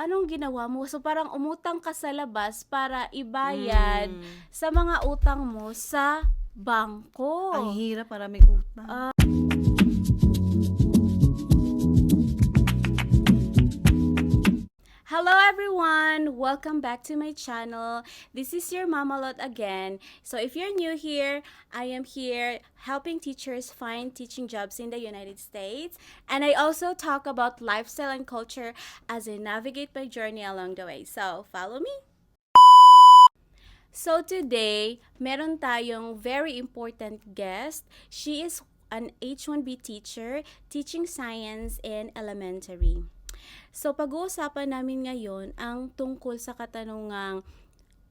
anong ginawa mo? So, parang umutang ka sa labas para ibayad Mm. sa mga utang mo sa bangko. Ang hirap, maraming utang. Hello everyone! Welcome back to my channel. This is your Mama Lot again. So if you're new here, I am here helping teachers find teaching jobs in the United States. And I also talk about lifestyle and culture as I navigate my journey along the way. So follow me. So today, meron tayong very important guest. She is an H1B teacher teaching science in elementary. So pag-uusapan namin ngayon ang tungkol sa katanungang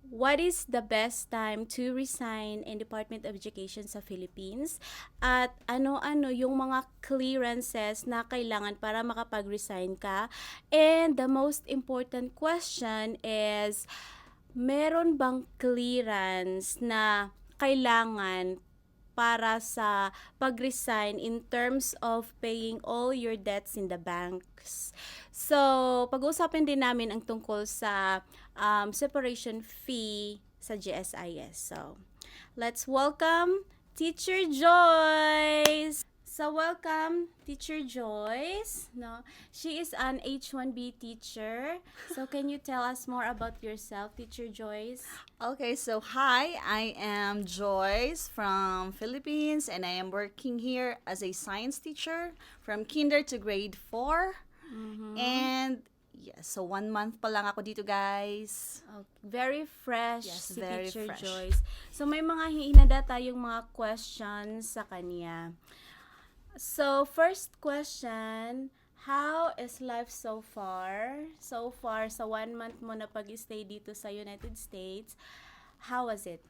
what is the best time to resign in Department of Education sa Philippines at ano-ano yung mga clearances na kailangan para makapag-resign ka. And the most important question is, meron bang clearance na kailangan para sa pag-resign in terms of paying all your debts in the banks? So, pag-uusapin din namin ang tungkol sa separation fee sa GSIS. So, let's welcome Teacher Joyce! So, welcome, Teacher Joyce. No, she is an H1B teacher. So, can you tell us more about yourself, Teacher Joyce? Okay, so hi, I am Joyce from Philippines and I am working here as a science teacher from kinder to grade 4. And yes, so 1 month pa lang ako dito, guys. Very fresh Yes, si very Teacher fresh. Joyce. So, may mga hinada tayong mga questions sa kanya. So, first question, how is life so far? So far, sa 1 month mo na pag-stay dito sa United States, how was it?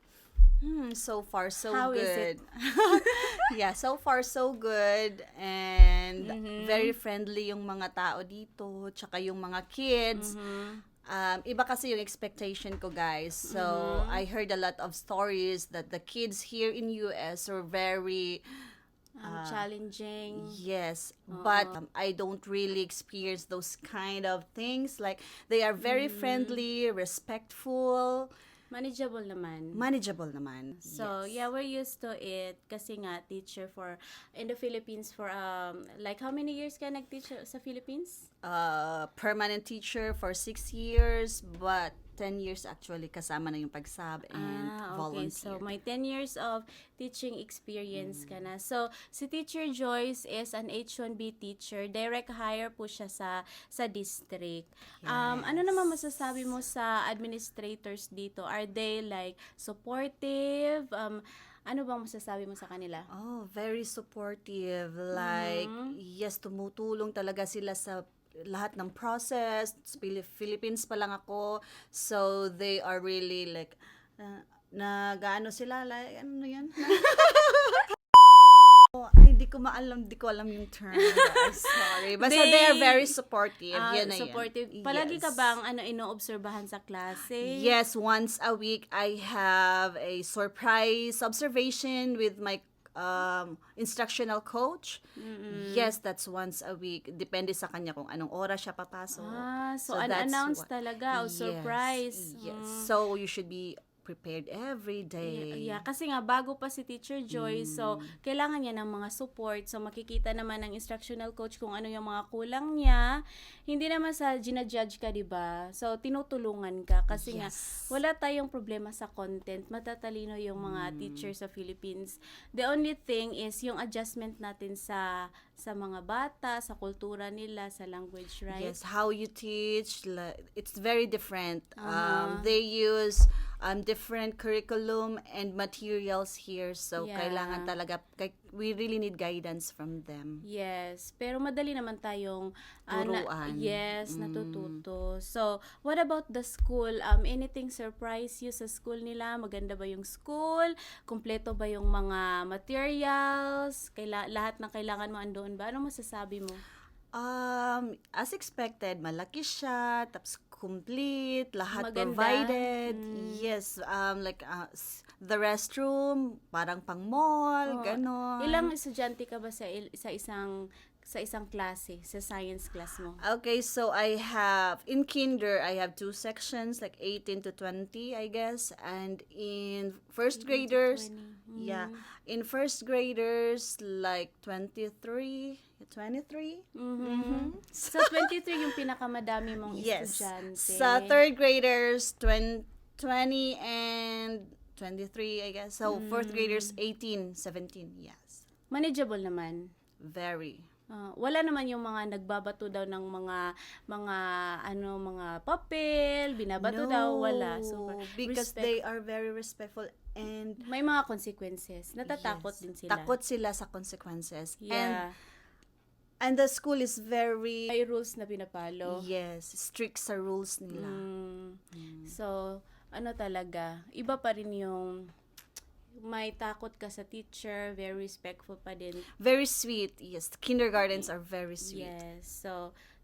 So far so How is good. it? Yeah, so far so good and very friendly yung mga tao dito, tsaka yung mga kids. Iba kasi yung expectation ko, guys. So, I heard a lot of stories that the kids here in US are very Challenging. yes, but I don't really experience those kind of things. Like, they are very friendly, respectful, Manageable naman. manageable naman. So, Yes. yeah, we're used to it kasi nga teacher for in the Philippines for like how many years ka nag-teach sa Philippines? Permanent teacher for 6 years, but 10 years actually kasama na yung pagsab and Okay. volunteer. So, may 10 years of teaching experience ka na. So, si Teacher Joyce is an H1B teacher. Direct hire po siya sa district. Ano naman masasabi mo sa administrators dito? Are they like supportive? Ano bang masasabi mo sa kanila? Oh, very supportive. Like, yes, tumutulong talaga sila sa lahat ng process. Philippines pa lang ako. So, they are really like, nag-ano sila, like, ano yan? Ay, di ko alam yung term. guys. Sorry. Basta they are very supportive. Yan na yan. Supportive. Palagi ka Yes. bang inoobserbahan sa klase? Yes, once a week I have a surprise observation with my instructional coach. Yes, that's once a week. Depende sa kanya kung anong oras siya papasok. So that's unannounced what- talaga o Yes, surprise. Yes. So you should be prepared every day. Yeah, kasi nga bago pa si Teacher Joy, so kailangan niya ng mga support. So makikita naman ng instructional coach kung ano yung mga kulang niya. Hindi naman sa ginajudge ka, 'di ba? So tinutulungan ka kasi nga Yes. wala tayong problema sa content. Matatalino yung mga teachers sa Philippines. The only thing is yung adjustment natin sa mga bata, sa kultura nila, sa language, right? Yes, how you teach, it's very different. They use different curriculum and materials here. So, Yeah. kailangan talaga, we really need guidance from them. Yes, pero madali naman tayong Turuan. natututo. So, what about the school? Anything surprise you sa school nila? Maganda ba yung school? Kumpleto ba yung mga materials? Lahat ng kailangan mo andoon ba? Ano masasabi mo? As expected, malaki siya, tapos complete, lahat Maganda. provided. Yes, like the restroom, parang pang mall, Oh, ganon. Ilang estudyante ka ba sa isang sa isang klase, sa science class mo? Okay, so in kinder, I have 2 sections, like 18 to 20, I guess. And in first 18 to graders, 20. yeah, in first graders, like 23. So, 23 yung pinakamadami mong Yes. estudyante. Sa third graders, 20 and 23, I guess. So, fourth graders, 18, 17, yes. Manageable naman. Very. Wala naman yung mga nagbabato daw ng mga papel, binabato daw, wala. So, because they are very respectful and may mga consequences. Natatakot yes, din sila. takot sila sa consequences. Yeah. And the school is very, May rules na pinapalo. yes, strict sa rules nila. So, ano talaga, iba pa rin yung may takot ka sa teacher, very respectful pa din. Very sweet, yes. Kindergartens are very sweet. Yes.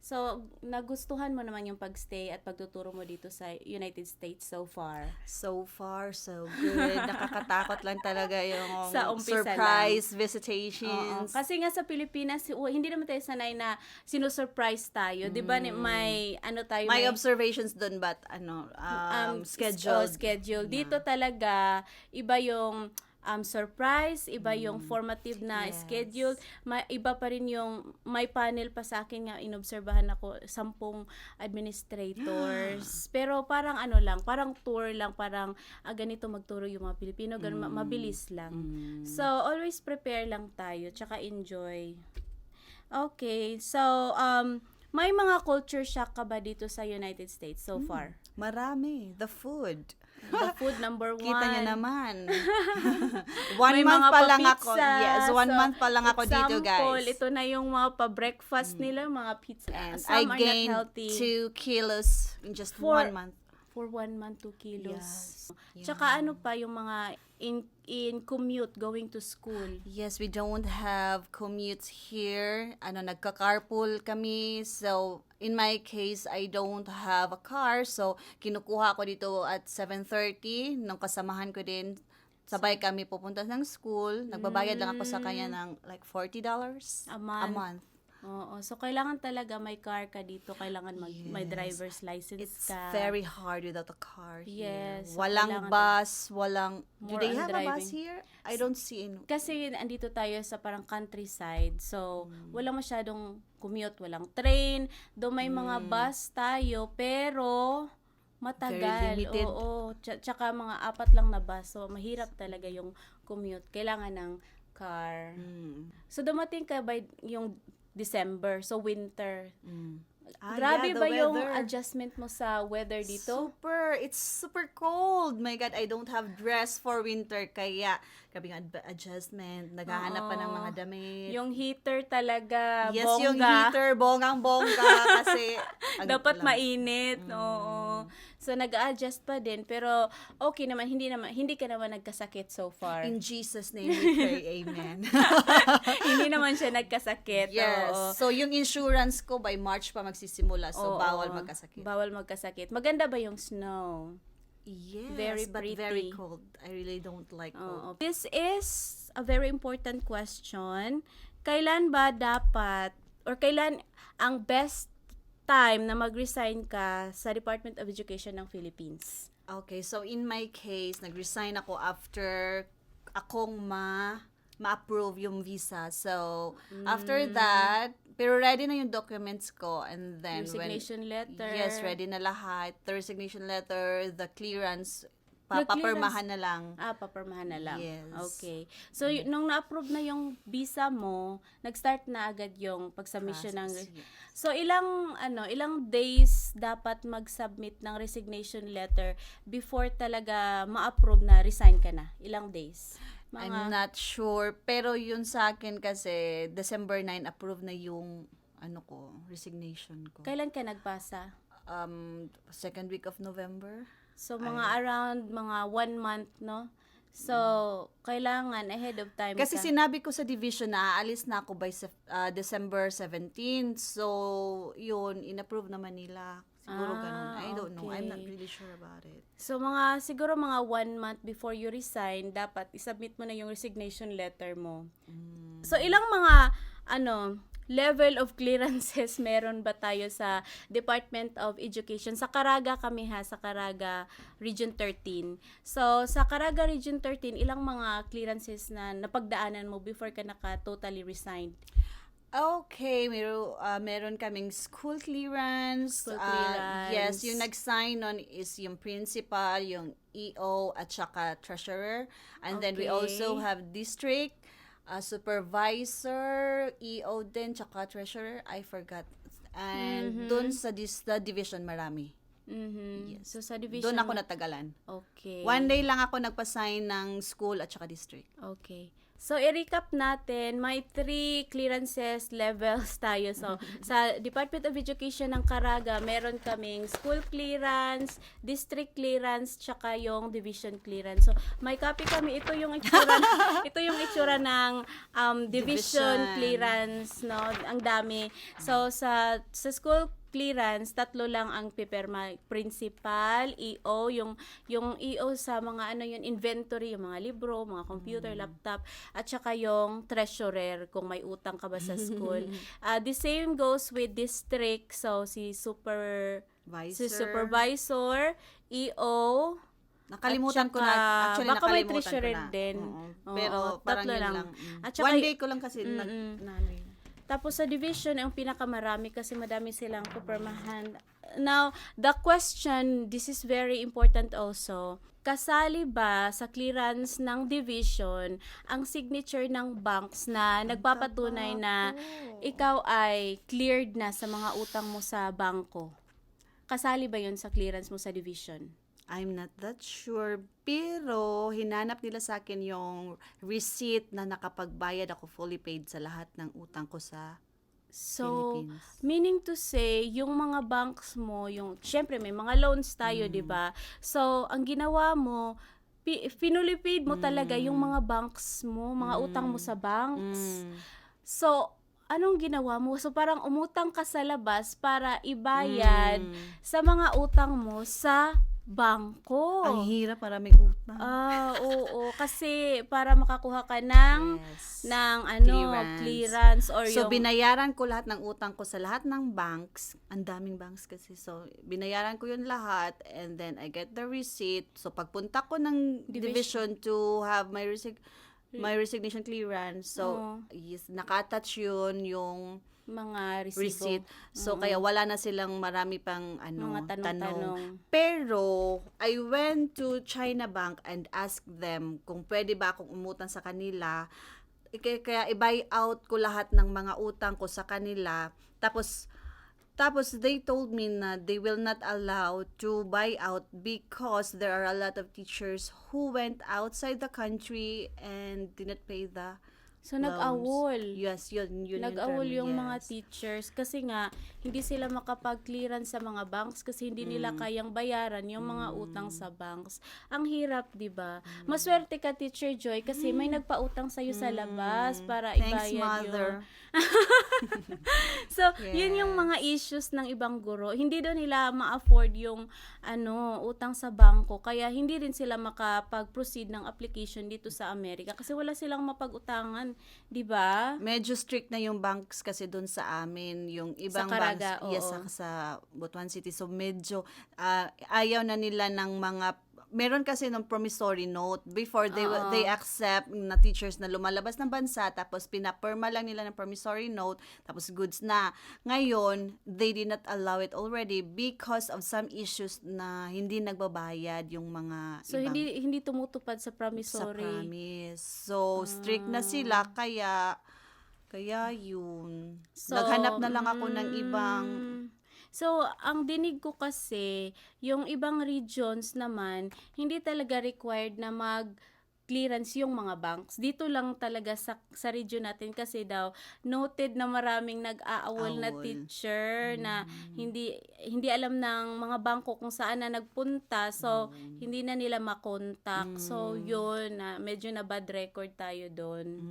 So nagustuhan mo naman yung pagstay at pagtuturo mo dito sa United States so far. So far, so good. Nakakatakot lang talaga yung Sa umpisa surprise Oo. visitations. Kasi nga sa Pilipinas, hindi naman tayo sanay na sinusurprise tayo. 'Di ba? May tayo May observations dun, but scheduled. Schedule. Dito talaga iba yung surprise, iba yung formative na Yes. schedule, iba pa rin yung may panel pa sa akin nga inobserbahan ako 10 administrators. Pero parang parang tour lang, parang ganito magturo yung mga Pilipino, ganun mabilis lang. So always prepare lang tayo, tsaka enjoy. Okay, so may mga culture shock ka ba dito sa United States so far? Marami. The food. The food number 1. Kita niya naman. May mga pa lang ako. pa-pizza. Yes, 1 month pa lang ako dito, Example, guys. ito na yung mga pa-breakfast nila, mga pizza. And Some I are not gained healthy. 2 kilos in just 1 month. For 1 month, 2 kilos. Yes. Tsaka ano pa yung mga in commute, going to school. Yes, we don't have commutes here. Nagka-carpool kami. So, in my case, I don't have a car. So, kinukuha ko dito at 7:30. Nung kasamahan ko din, sabay kami pupunta ng school. Nagbabayad lang ako sa kanya ng like $40 A month. a month. Oo. So, kailangan talaga may car ka dito. Kailangan may driver's license It's ka. very hard without a car here. Yes, so Walang kailangan bus, walang... Do More they on have a bus driving. here? I don't see any. Kasi andito tayo sa parang countryside. So, walang masyadong commute, walang train. Doon may mga bus tayo, pero matagal. Very limited. Oo. Tsaka mga 4 lang na bus. So, mahirap talaga yung commute. Kailangan ng car. So, dumating ka by yung December. So, winter. Grabe yeah, the ba yung weather. adjustment mo sa weather dito? It's super cold. My God, I don't have dress for winter. Kaya, grabe yung adjustment. Naghahanap pa ng mga damit. Yung heater talaga, Yes, bongga. yung heater, bonggang-bongga. Kasi, Dapat mainit. Oo. So, nag-a-adjust pa din. Pero, okay naman. Hindi ka naman nagkasakit so far. in Jesus' name we pray, amen. Hindi naman siya nagkasakit. Yes. Oo. So, yung insurance ko, by March pa magsisimula. So, Oo. bawal magkasakit. Bawal magkasakit. Maganda ba yung snow? Yes, Very but pretty. very cold. I really don't like cold. Oo. This is a very important question. Kailan ba dapat, or kailan ang best time na mag-resign ka sa Department of Education ng Philippines? Okay, so in my case, nag-resign ako after akong ma-approve yung visa. So, after that, pero ready na yung documents ko. And then, Resignation letter. Yes, ready na lahat. The resignation letter, the clearance, The papapirmahan na lang. Papermahan na lang. Yes. Okay. So, nung na-approve na yung visa mo, nag-start na agad yung pag-submission ng... Process, yes. So, ilang days dapat mag-submit ng resignation letter before talaga ma-approve na resign ka na? Ilang days? I'm not sure. Pero yun sa akin kasi, December 9, approve na yung resignation ko. Kailan ka nagpasa? Second week of November. So, around mga 1 month, no? So, kailangan ahead of time Kasi ka. sinabi ko sa division na aalis na ako by December 17. So, yun, inapprove naman nila. Siguro ganun. I don't know. I'm not okay. really sure about it. So, siguro mga 1 month before you resign, dapat isubmit mo na yung resignation letter mo. So, ilang mga, level of clearances meron ba tayo sa Department of Education? Sa Caraga kami sa Caraga Region 13. So, sa Caraga Region 13, ilang mga clearances na napagdaanan mo before ka totally resigned? Okay, meron kaming school clearance. School clearance. Yes, yung nag-sign on is yung principal, yung EO, at saka treasurer. And then we Okay. also have district, supervisor, EO din, tsaka treasurer. I forgot. And dun sa the division, marami. Mhm. Yes. So, sa division... Doon ako natagalan. Okay. One day lang ako nagpa-sign ng school at saka district. Okay. So, i-recap natin, may 3 clearances levels tayo. So, sa Department of Education ng Caraga, meron kaming school clearance, district clearance, tsaka yung division clearance. So, may copy kami. Ito yung itsura, ito yung itsura ng division Division. clearance, no? Ang dami. So, sa school clearance, 3 lang ang pipirma. Principal, EO, yung EO sa mga inventory, yung mga libro, mga computer, laptop, at saka yung treasurer kung may utang ka ba sa school. The same goes with district, so si supervisor, EO, Nakalimutan at ko na. saka, Actually, baka may nakalimutan ko treasurer na. din. Oo. Pero Oo, parang 3 yun lang. lang. At saka, One day ko lang kasi tapos sa division, ang pinakamarami kasi madami silang pupermahan. Now, the question, this is very important also. Kasali ba sa clearance ng division ang signature ng banks na nagpapatunay na ikaw ay cleared na sa mga utang mo sa bangko? Kasali ba yun sa clearance mo sa division? I'm not that sure, pero hinanap nila sa akin yung receipt na nakapagbayad ako fully paid sa lahat ng utang ko sa So, Philippines. meaning to say, yung mga banks mo, syempre may mga loans tayo, di ba? So, ang ginawa mo, fully paid mo talaga yung mga banks mo, mga utang mo sa banks. So, anong ginawa mo? So, parang umutang ka sa labas para ibayad sa mga utang mo sa bangko. Ang hirap, maraming utang. Oo. Kasi para makakuha ka ng Yes. clearance or So, yung... binayaran ko lahat ng utang ko sa lahat ng banks. Ang daming banks kasi. So, binayaran ko yun lahat and then I get the receipt. So, pagpunta ko ng division to have my resignation clearance. So, yes, naka-attach yun yung mga receipt. So, kaya wala na silang marami pang mga tanong. tanong. Pero, I went to China Bank and asked them kung pwede ba akong umutang sa kanila. Kaya i-buy out ko lahat ng mga utang ko sa kanila. Tapos they told me na they will not allow to buy out because there are a lot of teachers who went outside the country and didn't pay the So, loans. nag-awol. Yes, yun Nag-awol term, yung yes. mga teachers kasi nga hindi sila makapag-clearance sa mga banks kasi hindi nila kayang bayaran yung mga utang sa banks. Ang hirap, 'di ba? Maswerte ka, Teacher Joy, kasi may nagpautang sa sa labas para Thanks, ibayad Mother. So, yun yung mga issues ng ibang guro. Hindi daw nila ma-afford yung utang sa bangko. Kaya hindi rin sila makapag-proceed ng application dito sa Amerika kasi wala silang mapag-utangan, 'di ba? Medyo strict na yung banks kasi doon sa amin, yung ibang Caraga, banks, yes, oo. sa Butuan City. So medyo ayaw na nila ng mga meron kasi ng promissory note before they accept na teachers na lumalabas ng bansa tapos pinapirma lang nila ng promissory note tapos goods na. Ngayon, they did not allow it already because of some issues na hindi nagbabayad yung mga So, ibang hindi tumutupad sa sa promissory. promise. So, strict na sila, kaya yun. So, Naghanap na lang ako ng ibang So, ang dinig ko kasi, yung ibang regions naman, hindi talaga required na clearance yung mga banks. Dito lang talaga sa region natin kasi daw noted na maraming nag-aawol na Awol. teacher na hindi alam ng mga bangko kung saan na nagpunta. So, hindi na nila makontak. So, yun, medyo na bad record tayo doon.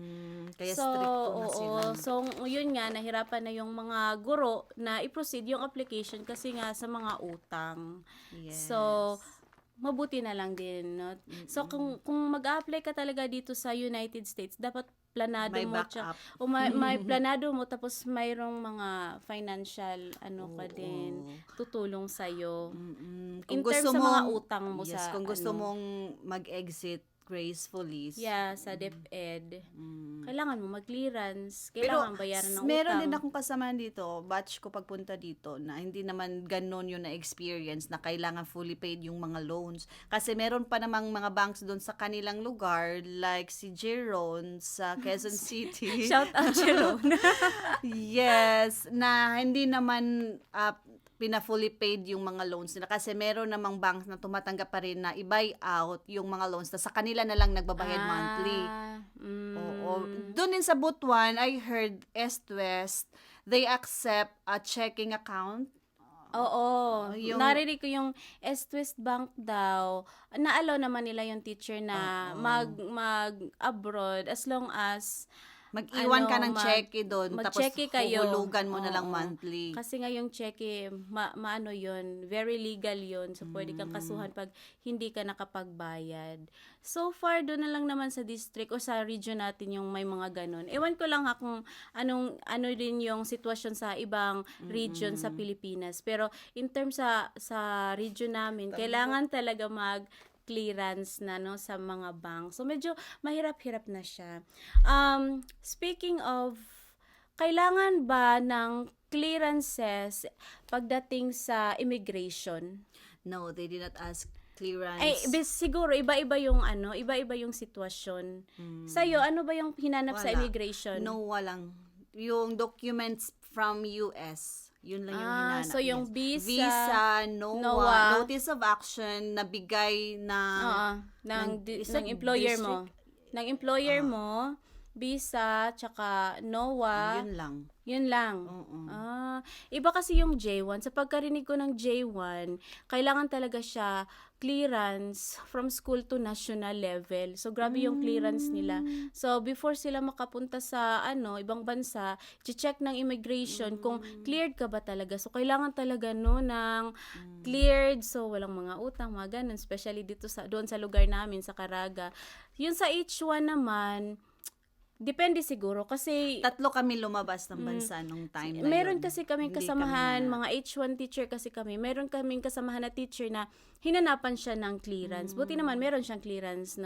kaya So, stricto na sila. So, yun nga, nahirapan na yung mga guro na i-proceed yung application kasi nga sa mga utang. Yes. So, mabuti na lang din, no? So, kung mag-apply ka talaga dito sa United States, dapat planado May mo backup. o may planado mo tapos mayroong mga financial ka din Oo. tutulong sa Mm-mm. in terms sa mga utang mo yes, sa kung gusto mong mag-exit gracefully. sa DepEd. Mm. Kailangan mo mag-clearance, Pero kailangan bayaran ng meron utang. din akong kasamahan dito, batch ko pagpunta dito, na hindi naman ganun yung na-experience na kailangan fully paid yung mga loans. Kasi meron pa namang mga banks doon sa kanilang lugar, like si Jeron sa Quezon City. Shout out Jerome. Yes, na hindi naman pina-fully paid yung mga loans nila kasi meron namang banks na tumatanggap pa rin na i-buy out yung mga loans na sa kanila na lang nagbabayad monthly. Oo. Doon din sa Butuan, I heard East West, they accept a checking account. Oo. Yung- Narinig ko yung East-West Bank daw. Na-allow naman nila yung teacher na mag-abroad as long as Mag-iwan ka ng cheque doon, tapos mag-cheque kayo. huhulugan mo na lang Oo. monthly. Kasi nga yung cheque, maano yun, very legal yun. So, pwede kang kasuhan pag hindi ka nakapagbayad. So far, doon na lang naman sa district o sa region natin yung may mga ganun. Ewan ko lang kung ano din yung sitwasyon sa ibang region sa Pilipinas. Pero in terms sa region namin, kailangan talaga clearance na sa mga bank. So medyo mahirap-hirap na siya. Speaking of, kailangan ba ng clearances pagdating sa immigration? No, they did not ask clearance. Ay, siguro iba-iba yung sitwasyon. Sa'yo, ano ba yung hinanap sa Wala. immigration? No, walang. Yung documents from US. Yun lang yung hinanap. So yung yes. visa, NOAA, Notice of Action, nabigay ng... ng employer mo. Ng employer mo, visa, tsaka NOAA. Yun lang. Yun lang. Oo. Iba kasi yung J1. Sa pagkarinig ko ng J1, kailangan talaga siya clearance from school to national level. So, grabe yung clearance nila. So, before sila makapunta sa ibang bansa, check ng immigration kung cleared ka ba talaga. So, kailangan talaga ng cleared. So, walang mga utang, mga ganun. Especially doon sa lugar namin, sa Caraga. Yun sa H1 naman, depende siguro kasi Tatlo kami lumabas ng bansa nung time na meron yun. kasi kaming Hindi kasamahan, kami mga H1 teacher kasi kami. Meron kaming kasamahan na teacher na hinanapan siya ng clearance. Buti naman meron siyang clearance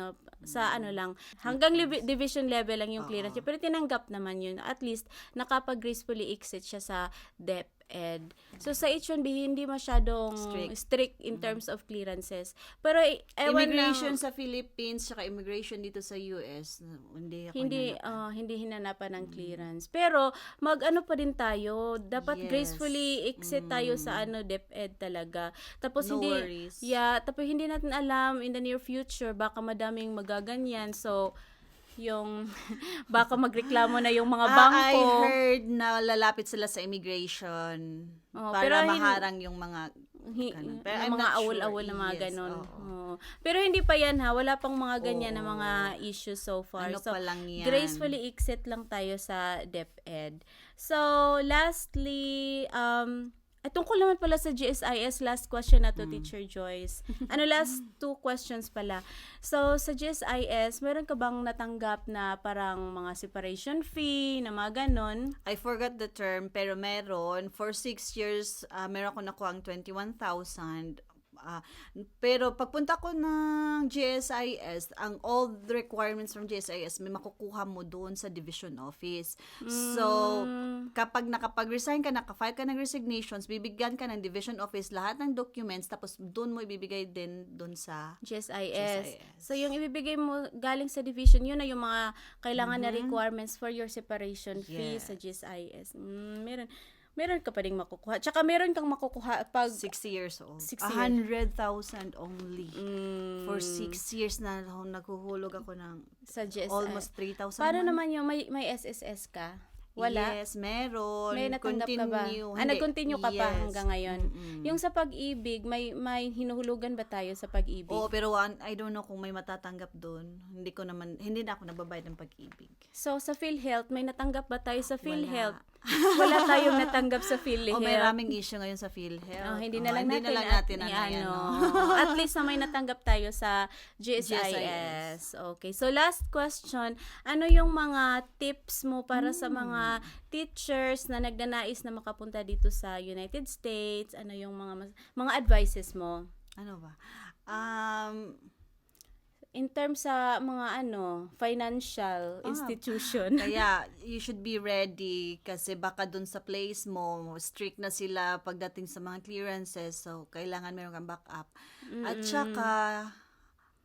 sa lang, hanggang division level lang yung clearance. Pero tinanggap naman yun. At least nakapag-gracefully exit siya sa DepEd. So sa H1B hindi masyadong strict in terms of clearances. Pero Immigration sa Philippines, saka immigration dito sa US, hindi ako hindi hinanapan ng clearance. Pero mag-ano pa din tayo, dapat Yes. gracefully exit tayo sa DepEd talaga. Tapos No worries. tapos hindi natin alam in the near future baka madaming magaganyan. So yung baka magreklamo na yung mga bangko. I heard na lalapit sila sa immigration pero para maharang yung mga ganun. Pero I'm mga not awol-awol sure. na mga Yes, ganon. oo. Oo. Pero hindi pa yan wala pang mga ganyan na mga issues so far. Ano So, pa lang yan. gracefully exit lang tayo sa DepEd. So, lastly, tungkol naman pala sa GSIS, last question na to, Teacher Joyce. Last 2 questions pala. So, sa GSIS, meron ka bang natanggap na parang mga separation fee, na mga ganon? I forgot the term, pero meron. For 6 years, meron ako nakuha ang 21,000. Pero pagpunta ko ng GSIS, all the requirements from GSIS, may makukuha mo doon sa division office. So, kapag nakapag-resign ka, nakafile ka ng resignations, bibigyan ka ng division office lahat ng documents, tapos doon mo ibibigay din doon sa GSIS. So, yung ibibigay mo galing sa division, yun na yung mga kailangan na requirements for your separation fee sa GSIS. Meron ka pa ding makukuha. Tsaka meron kang makukuha pag 60 years old. 60 years. 100,000 only. For 6 years na naghuhulog ako ng sa GSIS. almost 3,000. Paano naman yung may SSS ka? Wala? Yes, meron. May natanggap ka ba? Continue. Ah, nag-continue ka pa Yes. hanggang ngayon. Mm-mm. Yung sa pag-ibig, may hinuhulugan ba tayo sa pag-ibig? Oo, pero I don't know kung may matatanggap doon. Hindi na ako nagbabayad ng pag-ibig. So, sa PhilHealth, may natanggap ba tayo sa PhilHealth? Wala tayong natanggap sa PhilHealth. O may raming issue ngayon sa PhilHealth. Hindi na lang natin, natin At least na may natanggap tayo sa GSIS. Okay. So, last question. Ano yung mga tips mo para sa mga teachers na nagnanais na makapunta dito sa United States? Ano yung mga advices mo? Ano ba? In terms sa mga financial institution. Kaya you should be ready kasi baka dun sa place mo strict na sila pagdating sa mga clearances, so kailangan meron kang backup. At saka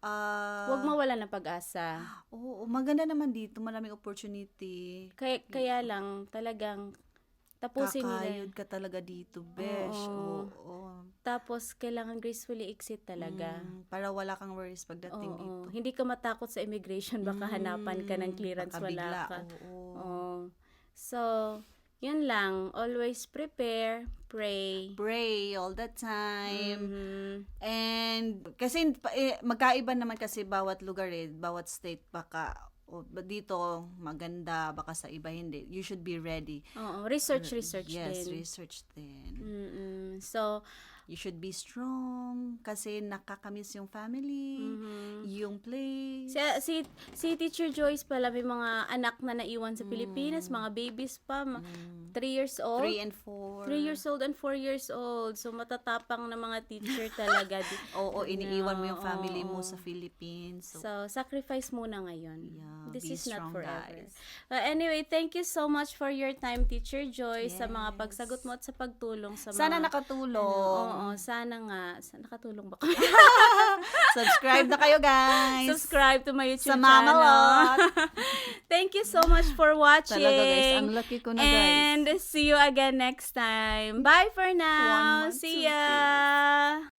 Huwag mawala ng pag-asa. oo, maganda naman dito, maraming opportunity. Kaya lang talagang tapusin nila. Kakayod ka talaga dito, besh. Oo. Tapos kailangan gracefully exit talaga. Para wala kang worries pagdating Oo. dito. Hindi ka matakot sa immigration, baka hanapan ka ng clearance, Baka wala bigla, ka. oo. Oo. So, yun lang. Always prepare, pray. Pray all the time. Mhm. And kasi magkaiba naman kasi bawat lugar bawat state baka dito maganda, baka sa iba hindi. You should be ready. Oo, research Yes, din. research din. So, You should be strong kasi nakakamiss yung family, yung place. si Teacher Joyce pala may mga anak na naiwan sa Pilipinas, mga babies pa, 3 years old. 3 and 4. 3 years old and 4 years old. So, matatapang na mga teacher talaga. Oo, iniiwan mo yung family mo sa Philippines. So, sacrifice muna ngayon. Yeah, This be is not strong, forever. guys. Anyway, thank you so much for your time, Teacher Joyce, sa mga Yes. pagsagot mo at sa pagtulong sa Sana mga... nakatulong. Oo, sana nga. Nakatulong ba kami? Subscribe na kayo, guys. Subscribe to my YouTube Sa Mama channel. Lot. Thank you so much for watching. Talaga, guys. Ang lucky ko na, guys. And see you again next time. Bye for now. 1, 2, See ya.